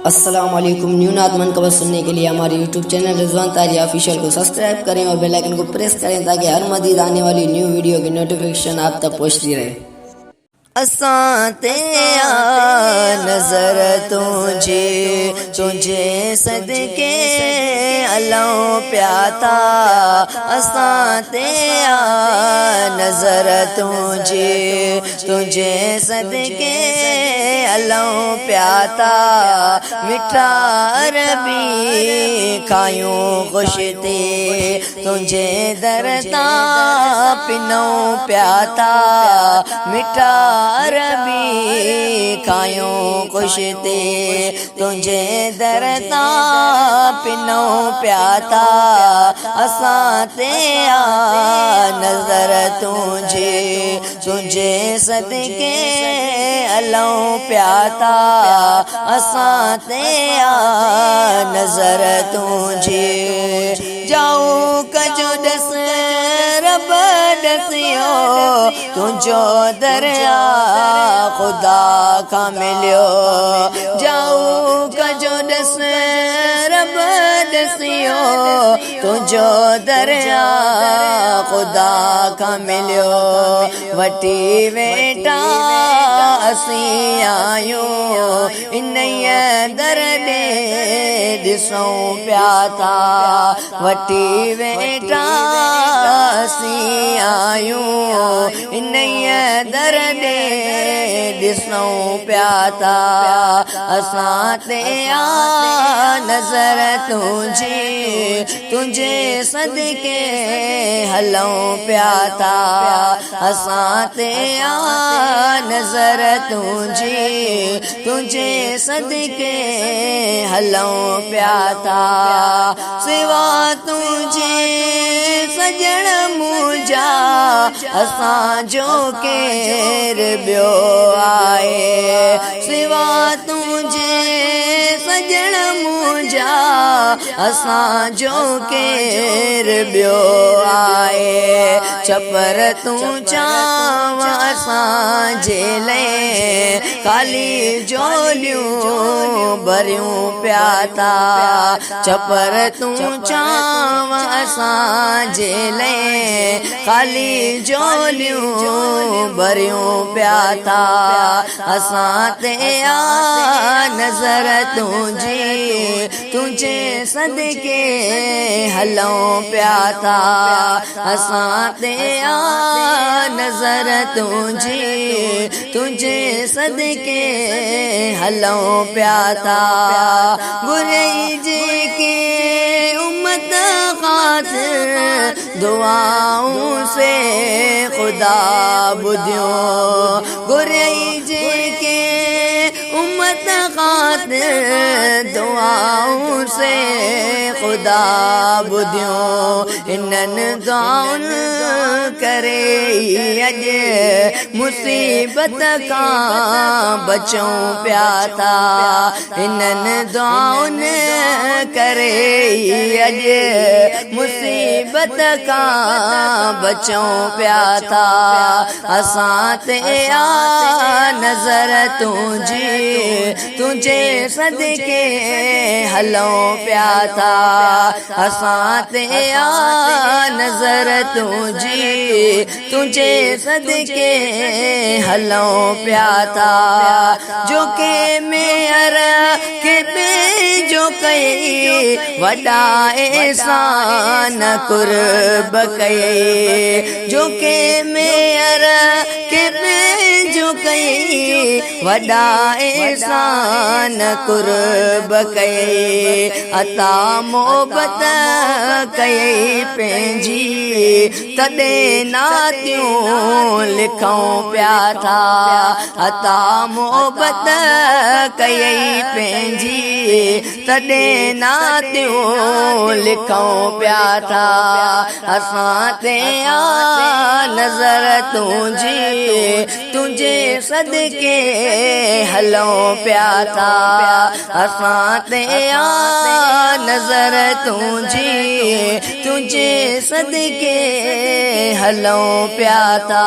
अस्सलाम वालेकुम। न्यू नात मनकबत सुनने के लिए हमारे यूट्यूब चैनल रिजवान तारिया ऑफिशियल को सब्सक्राइब करें और बेल आइकन को प्रेस करें ताकि हर मजीद आने वाली न्यू वीडियो की नोटिफिकेशन आप तक पहुंचती रहे। असां ते नजर तुझे सदके अल्लाह प्याता, असां ते नजर तुझे सदके अल्लाह प्याता, मिठा अरबी खायूं खुशते तुझे दरता पिनो प्याता, मिठा अरबी खायूं खुशते तुझे दरता पिनो प्याता, असां ते नजर तुझे सदके अल्लाह प्याता, असां ते नजर तुझे जाओ कजो दस रब दसियो तुझो दरिया खुदा का मिलियो, जाओ कजो दस रब दसियो तुझो दरिया खुदा का मिलियो, वटी वेटा असी आयूं इन दर दे ॾिसूं प्याता, वटी वेटा असी आयूं इन दर दे ॾिसूं प्याता, असां ते नज़र तुझे सदके हलूं प्याता, असां ते नजर तुझे सदके हलूं प्याता, सिवा तुझे सजण मुंहिंजा असां जो केर ॿियो आहे, सिवा तुझे सजण मुंहिंजा असां जो केर ॿियो आहे, छपर तूं चाव असां जे लाइ ख़ाली झोलियूं भरियूं प्याता, छपर तूं चाव असां जे लाइ ख़ाली झोलियूं भरियूं प्याता, असां ते नजर तुझे सदके हलूं प्याता, असां ते नजर तुझे सदके हलूं प्याता, बुराई जेके उम्मत खातिर दुआओं से खुदा बुधियो, बुराई जेके उम्मत खातिर दुआओं से खुदा बुधियो, इन्हनि दुआउनि करे अॼु मुसीबत खां बचूं प्याता, इन्हनि दुआउनि करे अॼु मुसीबत खां बचूं प्याता, असां ते नजर तुझे सदके हलूं प्याता, असां ते नजर तुझे सदके हलूं प्याता, जो के मेहर के जो कई वॾा एहसान कुर्ब कई, जो के मेहर के जो कई वॾा एहसान कुर्ब कई, अता मोहबत कई पंहिंजी तॾहिं नातियूं लिखूं प्याता, अता मोहबत कई पंहिंजी तॾहिं नातियूं लिखूं प्याता, असां ते नजर तुझे सदके हलूं प्याता, असां ते नजर तुझे सदके हलूं प्याता।